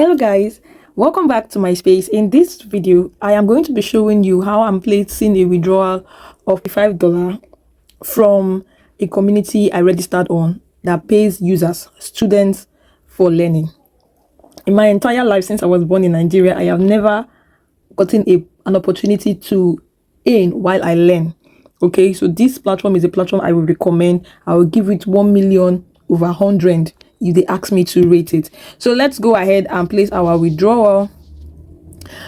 Hello guys, welcome back to my space. In this video I am going to be showing you how I'm placing a withdrawal of $5 from a community I registered on that pays users, students, for learning. In my entire life since I was born in Nigeria, I have never gotten an opportunity to earn while I learn. Okay, so this platform is a platform I would recommend. I will give it 1 million over 100 if they ask me to rate it. So let's go ahead and place our withdrawal.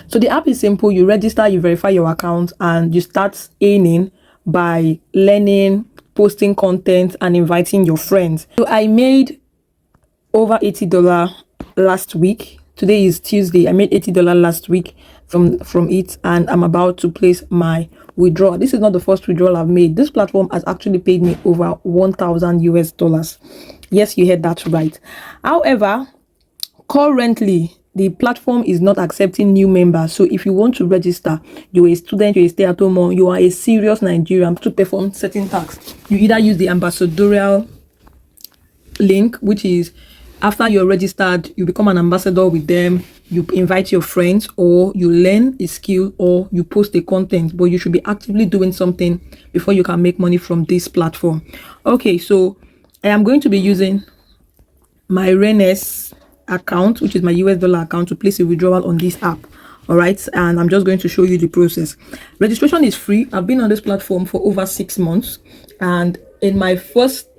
So the app is simple. You register, you verify your account, and you start earning by learning, posting content, and inviting your friends. So I made over $80 last week. Today is Tuesday. I made $80 last week from it, and I'm about to place my withdrawal. This is not the first withdrawal I've made. This platform has actually paid me over 1,000 US dollars. Yes, you heard that right. However, currently the platform is not accepting new members. So if you want to register, you're a student, you're a stay-at-home mom, you are a serious Nigerian to perform certain tasks, you either use the ambassadorial link, which is after you're registered, you become an ambassador with them, you invite your friends, or you learn a skill, or you post the content. But you should be actively doing something before you can make money from this platform. Okay, so I am going to be using my Renes account, which is my US dollar account, to place a withdrawal on this app. All right, and I'm just going to show you the process. Registration is free. I've been on this platform for over 6 months, and in my first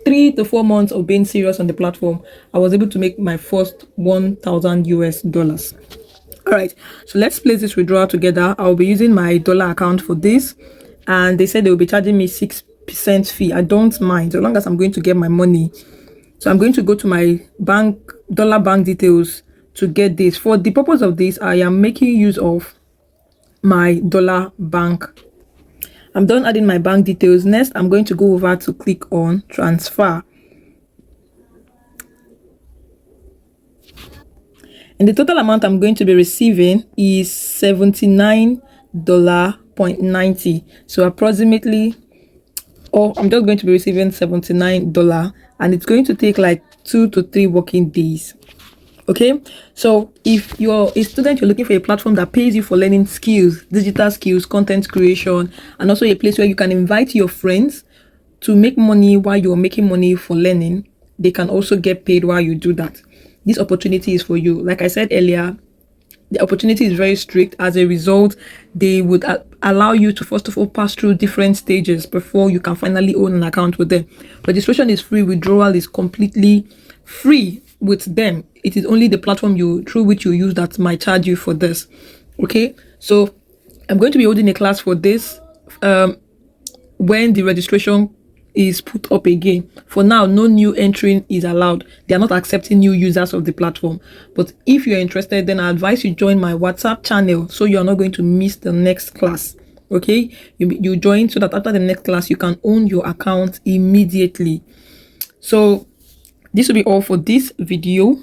3 to 4 months of being serious on the platform, I was able to make my first 1,000 US dollars. All right, so let's place this withdrawal together. I'll be using my dollar account for this, and they said they will be charging me 6% fee. I don't mind, so long as I'm going to get my money. So I'm going to go to my dollar bank details to get this. For the purpose of this, I am making use of my dollar bank. I'm done adding my bank details. Next, I'm going to go over to click on transfer. And the total amount I'm going to be receiving is $79.90. So approximately, I'm just going to be receiving $79, and it's going to take like 2 to 3 working days. Okay, so if you're a student, you're looking for a platform that pays you for learning skills, digital skills, content creation, and also a place where you can invite your friends to make money while you're making money for learning. They can also get paid while you do that. This opportunity is for you. Like I said earlier, the opportunity is very strict. As a result, they would allow you to first of all pass through different stages before you can finally own an account with them. Registration is free. Withdrawal is completely free with them. It is only the platform through which you use that might charge you for this. Okay, so I'm going to be holding a class for this when the registration is put up again. For now, no new entry is allowed. They are not accepting new users of the platform. But if you're interested, then I advise you join my WhatsApp channel so you're not going to miss the next class. Okay, you join so that after the next class you can own your account immediately. So this will be all for this video.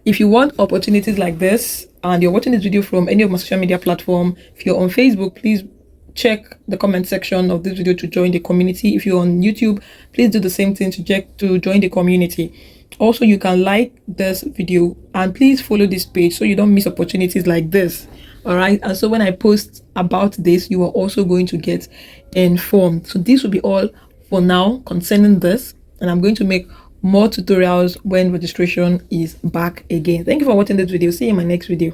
If you want opportunities like this and you're watching this video from any of my social media platform, if you're on Facebook, please check the comment section of this video to join the community. If you're on YouTube, please do the same thing to join the community. Also, you can like this video and please follow this page so you don't miss opportunities like this. All right, and so when I post about this, you are also going to get informed. So this will be all for now concerning this, and I'm going to make more tutorials when registration is back again. Thank you for watching this video. See you in my next video.